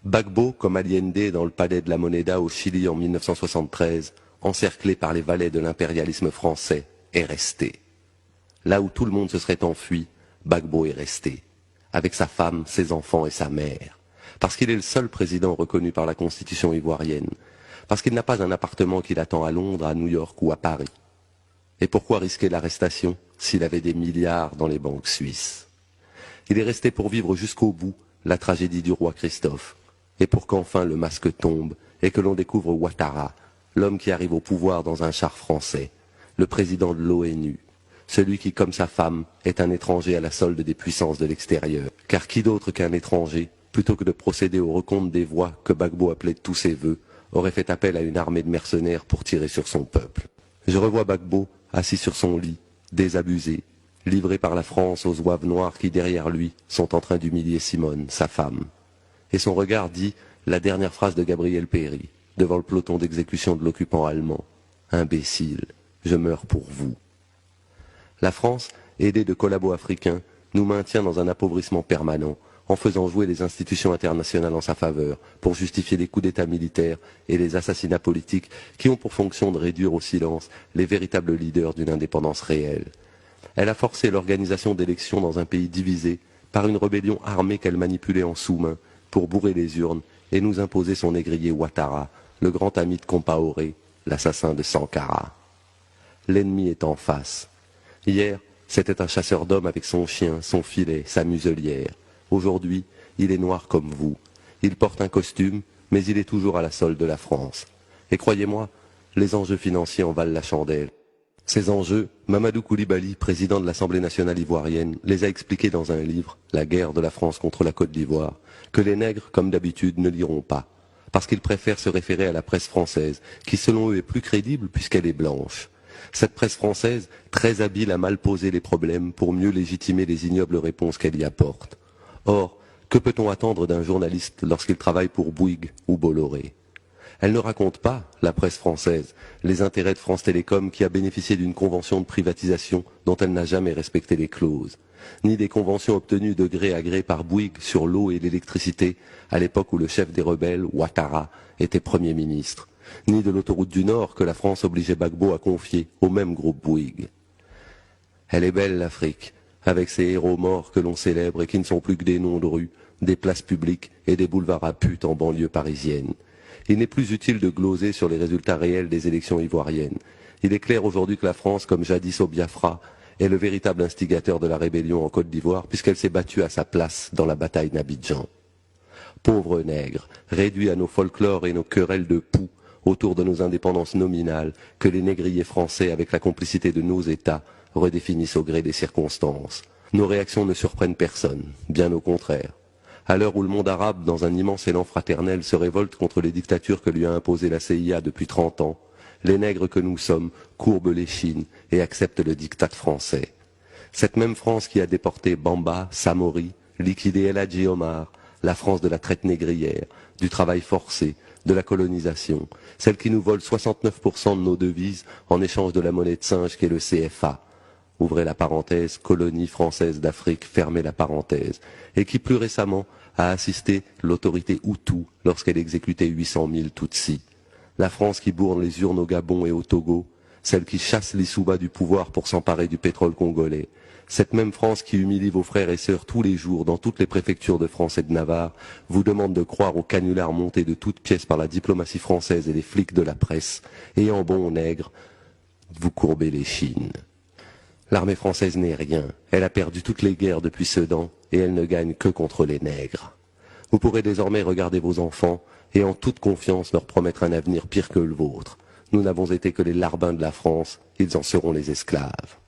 Gbagbo, comme Allende dans le palais de la Moneda au Chili en 1973, encerclé par les valets de l'impérialisme français, est resté. Là où tout le monde se serait enfui, Gbagbo est resté, avec sa femme, ses enfants et sa mère, parce qu'il est le seul président reconnu par la Constitution ivoirienne, parce qu'il n'a pas un appartement qui l'attend à Londres, à New York ou à Paris. Et pourquoi risquer l'arrestation s'il avait des milliards dans les banques suisses? Il est resté pour vivre jusqu'au bout la tragédie du roi Christophe, et pour qu'enfin le masque tombe et que l'on découvre Ouattara, l'homme qui arrive au pouvoir dans un char français, le président de l'ONU, celui qui, comme sa femme, est un étranger à la solde des puissances de l'extérieur. Car qui d'autre qu'un étranger, plutôt que de procéder au recompte des voix que Gbagbo appelait de tous ses vœux, aurait fait appel à une armée de mercenaires pour tirer sur son peuple? Je revois Gbagbo, assis sur son lit, désabusé, livré par la France aux zouaves noirs qui, derrière lui, sont en train d'humilier Simone, sa femme. Et son regard dit la dernière phrase de Gabriel Péry, devant le peloton d'exécution de l'occupant allemand. « Imbécile, je meurs pour vous ». La France, aidée de collabos africains, nous maintient dans un appauvrissement permanent, en faisant jouer les institutions internationales en sa faveur, pour justifier les coups d'État militaires et les assassinats politiques qui ont pour fonction de réduire au silence les véritables leaders d'une indépendance réelle. Elle a forcé l'organisation d'élections dans un pays divisé par une rébellion armée qu'elle manipulait en sous-main, pour bourrer les urnes et nous imposer son négrier Ouattara, le grand ami de Compaoré, l'assassin de Sankara. L'ennemi est en face. Hier, c'était un chasseur d'hommes avec son chien, son filet, sa muselière. Aujourd'hui, il est noir comme vous. Il porte un costume, mais il est toujours à la solde de la France. Et croyez-moi, les enjeux financiers en valent la chandelle. Ces enjeux, Mamadou Koulibaly, président de l'Assemblée nationale ivoirienne, les a expliqués dans un livre, La guerre de la France contre la Côte d'Ivoire, que les nègres, comme d'habitude, ne liront pas, parce qu'ils préfèrent se référer à la presse française, qui selon eux est plus crédible puisqu'elle est blanche. Cette presse française, très habile à mal poser les problèmes pour mieux légitimer les ignobles réponses qu'elle y apporte. Or, que peut-on attendre d'un journaliste lorsqu'il travaille pour Bouygues ou Bolloré? Elle ne raconte pas, la presse française, les intérêts de France Télécom qui a bénéficié d'une convention de privatisation dont elle n'a jamais respecté les clauses, ni des conventions obtenues de gré à gré par Bouygues sur l'eau et l'électricité à l'époque où le chef des rebelles, Ouattara, était Premier ministre, ni de l'autoroute du Nord que la France obligeait Gbagbo à confier au même groupe Bouygues. Elle est belle l'Afrique, avec ses héros morts que l'on célèbre et qui ne sont plus que des noms de rues, des places publiques et des boulevards à putes en banlieue parisienne. Il n'est plus utile de gloser sur les résultats réels des élections ivoiriennes. Il est clair aujourd'hui que la France, comme jadis au Biafra, est le véritable instigateur de la rébellion en Côte d'Ivoire, puisqu'elle s'est battue à sa place dans la bataille d'Abidjan. Pauvres nègres, réduits à nos folklores et nos querelles de poux autour de nos indépendances nominales, que les négriers français, avec la complicité de nos États, redéfinissent au gré des circonstances. Nos réactions ne surprennent personne, bien au contraire. À l'heure où le monde arabe, dans un immense élan fraternel, se révolte contre les dictatures que lui a imposées la CIA depuis 30 ans, les nègres que nous sommes courbent l'échine et acceptent le diktat français. Cette même France qui a déporté Bamba, Samori, liquidé El Hadji Omar, la France de la traite négrière, du travail forcé, de la colonisation, celle qui nous vole 69% de nos devises en échange de la monnaie de singe qu'est le CFA, ouvrez la parenthèse, colonie française d'Afrique, fermez la parenthèse, et qui plus récemment a assisté l'autorité Hutu lorsqu'elle exécutait 800 000 Tutsis. La France qui bourre les urnes au Gabon et au Togo, celle qui chasse l'Issouba du pouvoir pour s'emparer du pétrole congolais, cette même France qui humilie vos frères et sœurs tous les jours dans toutes les préfectures de France et de Navarre, vous demande de croire aux canulars montés de toutes pièces par la diplomatie française et les flics de la presse, et en bon nègre, vous courbez les chines. L'armée française n'est rien, elle a perdu toutes les guerres depuis Sedan, et elle ne gagne que contre les nègres. Vous pourrez désormais regarder vos enfants, et en toute confiance leur promettre un avenir pire que le vôtre. Nous n'avons été que les larbins de la France, ils en seront les esclaves.